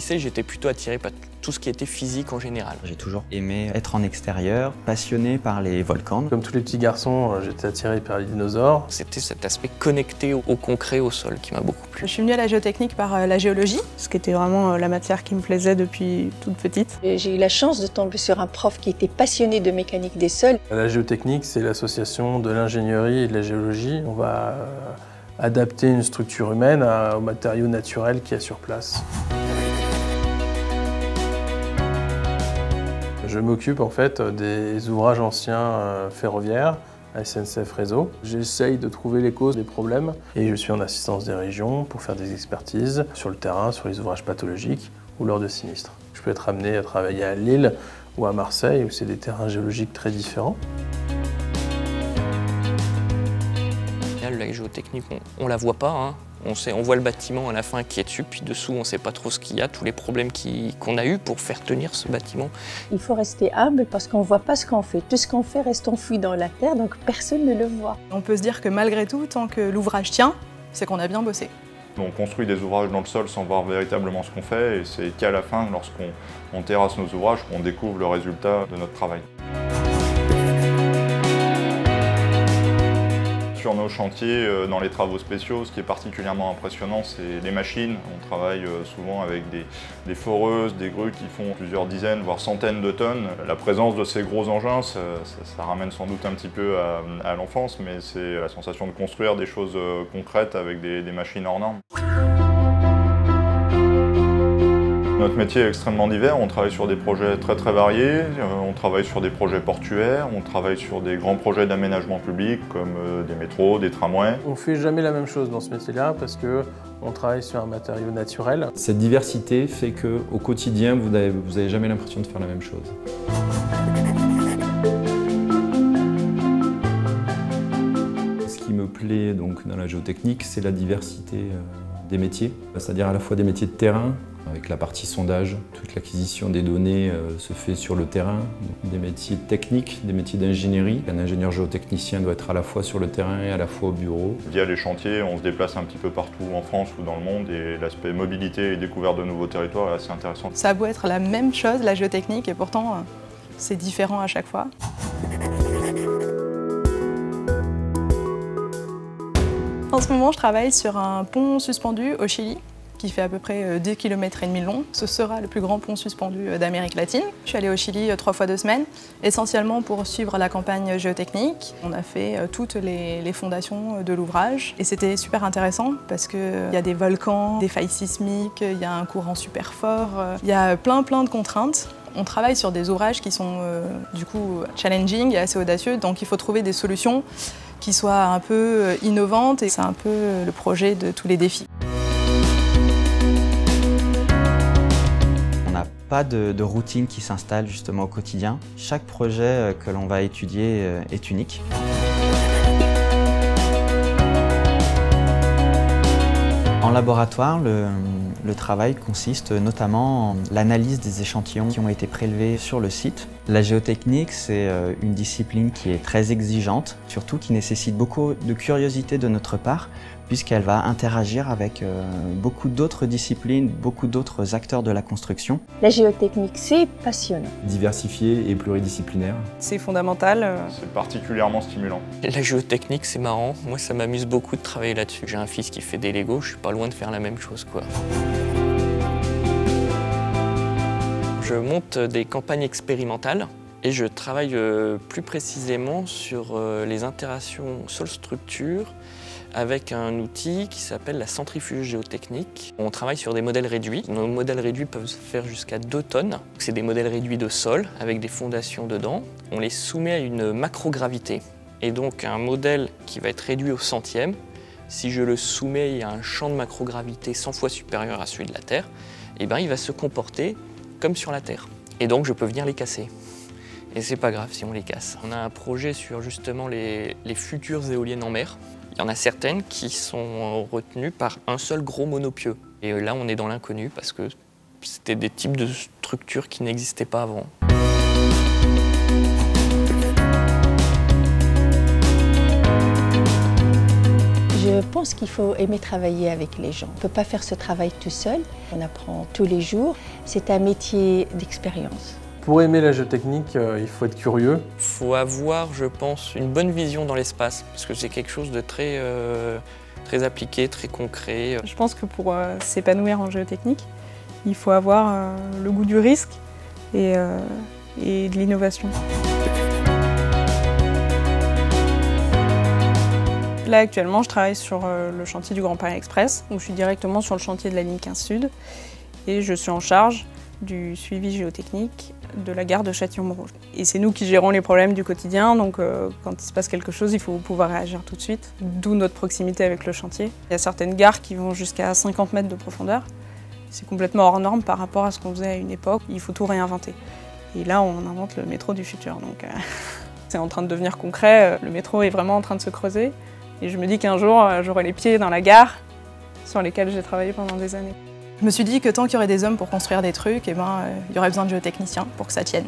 lycée, j'étais plutôt attiré par tout ce qui était physique en général. J'ai toujours aimé être en extérieur, passionné par les volcans. Comme tous les petits garçons, j'étais attiré par les dinosaures. C'était cet aspect connecté au concret, au sol, qui m'a beaucoup plu. Je suis venue à la géotechnique par la géologie, ce qui était vraiment la matière qui me plaisait depuis toute petite. J'ai eu la chance de tomber sur un prof qui était passionné de mécanique des sols. La géotechnique, c'est l'association de l'ingénierie et de la géologie. On va adapter une structure humaine aux matériaux naturels qu'il y a sur place. Je m'occupe en fait des ouvrages anciens ferroviaires, à SNCF Réseau. J'essaye de trouver les causes des problèmes et je suis en assistance des régions pour faire des expertises sur le terrain, sur les ouvrages pathologiques ou lors de sinistres. Je peux être amené à travailler à Lille ou à Marseille où c'est des terrains géologiques très différents. La géotechnique, on la voit pas, hein. On voit le bâtiment à la fin qui est dessus, puis dessous on ne sait pas trop ce qu'il y a, tous les problèmes qu'on a eu pour faire tenir ce bâtiment. Il faut rester humble parce qu'on ne voit pas ce qu'on fait. Tout ce qu'on fait reste enfoui dans la terre, donc personne ne le voit. On peut se dire que malgré tout, tant que l'ouvrage tient, c'est qu'on a bien bossé. On construit des ouvrages dans le sol sans voir véritablement ce qu'on fait, et c'est qu'à la fin, lorsqu'on terrasse nos ouvrages, qu'on découvre le résultat de notre travail. Sur nos chantiers, dans les travaux spéciaux, ce qui est particulièrement impressionnant, c'est les machines. On travaille souvent avec des foreuses, des grues qui font plusieurs dizaines, voire centaines de tonnes. La présence de ces gros engins, ça ramène sans doute un petit peu à l'enfance, mais c'est la sensation de construire des choses concrètes avec des machines hors normes. Notre métier est extrêmement divers, on travaille sur des projets très variés, on travaille sur des projets portuaires, on travaille sur des grands projets d'aménagement public comme des métros, des tramways. On ne fait jamais la même chose dans ce métier-là parce qu'on travaille sur un matériau naturel. Cette diversité fait qu'au quotidien, vous n'avez jamais l'impression de faire la même chose. Ce qui me plaît donc, dans la géotechnique, c'est la diversité des métiers, c'est-à-dire à la fois des métiers de terrain, avec la partie sondage, toute l'acquisition des données se fait sur le terrain, des métiers techniques, des métiers d'ingénierie. Un ingénieur géotechnicien doit être à la fois sur le terrain et à la fois au bureau. Via les chantiers, on se déplace un petit peu partout en France ou dans le monde et l'aspect mobilité et découverte de nouveaux territoires est assez intéressant. Ça a beau être la même chose, la géotechnique, et pourtant c'est différent à chaque fois. En ce moment, je travaille sur un pont suspendu au Chili, qui fait à peu près 2,5 km de long. Ce sera le plus grand pont suspendu d'Amérique latine. Je suis allée au Chili 3 fois 2 semaines, essentiellement pour suivre la campagne géotechnique. On a fait toutes les fondations de l'ouvrage et c'était super intéressant parce qu'il y a des volcans, des failles sismiques, il y a un courant super fort, il y a plein de contraintes. On travaille sur des ouvrages qui sont du coup challenging et assez audacieux, donc il faut trouver des solutions qui soient un peu innovantes et c'est un peu le projet de tous les défis. Pas de routine qui s'installe justement au quotidien. Chaque projet que l'on va étudier est unique. En laboratoire, le travail consiste notamment en l'analyse des échantillons qui ont été prélevés sur le site. La géotechnique, c'est une discipline qui est très exigeante, surtout qui nécessite beaucoup de curiosité de notre part, puisqu'elle va interagir avec beaucoup d'autres disciplines, beaucoup d'autres acteurs de la construction. La géotechnique, c'est passionnant. Diversifié et pluridisciplinaire. C'est fondamental. C'est particulièrement stimulant. La géotechnique, c'est marrant. Moi, ça m'amuse beaucoup de travailler là-dessus. J'ai un fils qui fait des Legos, je suis pas loin de faire la même chose, quoi. Je monte des campagnes expérimentales et je travaille plus précisément sur les interactions sol-structure avec un outil qui s'appelle la centrifuge géotechnique. On travaille sur des modèles réduits. Nos modèles réduits peuvent faire jusqu'à 2 tonnes. C'est des modèles réduits de sol avec des fondations dedans. On les soumet à une macrogravité. Et donc un modèle qui va être réduit au centième, si je le soumets à un champ de macrogravité 100 fois supérieur à celui de la Terre, eh ben, il va se comporter comme sur la Terre. Et donc je peux venir les casser. Et c'est pas grave si on les casse. On a un projet sur justement les futures éoliennes en mer. Il y en a certaines qui sont retenues par un seul gros monopieux. Et là, on est dans l'inconnu parce que c'était des types de structures qui n'existaient pas avant. Je pense pense qu'il faut aimer travailler avec les gens. On ne peut pas faire ce travail tout seul, on apprend tous les jours. C'est un métier d'expérience. Pour aimer la géotechnique, il faut être curieux. Il faut avoir, je pense, une bonne vision dans l'espace, parce que c'est quelque chose de très appliqué, très concret. Je pense que pour s'épanouir en géotechnique, il faut avoir le goût du risque et de l'innovation. Là, actuellement, je travaille sur le chantier du Grand Paris Express, où je suis directement sur le chantier de la ligne 15 Sud, et je suis en charge du suivi géotechnique de la gare de Châtillon-Montrouge. Et c'est nous qui gérons les problèmes du quotidien, donc quand il se passe quelque chose, il faut pouvoir réagir tout de suite, d'où notre proximité avec le chantier. Il y a certaines gares qui vont jusqu'à 50 mètres de profondeur. C'est complètement hors norme par rapport à ce qu'on faisait à une époque. Il faut tout réinventer. Et là, on invente le métro du futur. Donc, c'est en train de devenir concret. Le métro est vraiment en train de se creuser. Et je me dis qu'un jour, j'aurai les pieds dans la gare sur lesquels j'ai travaillé pendant des années. Je me suis dit que tant qu'il y aurait des hommes pour construire des trucs, il y aurait besoin de géotechniciens pour que ça tienne.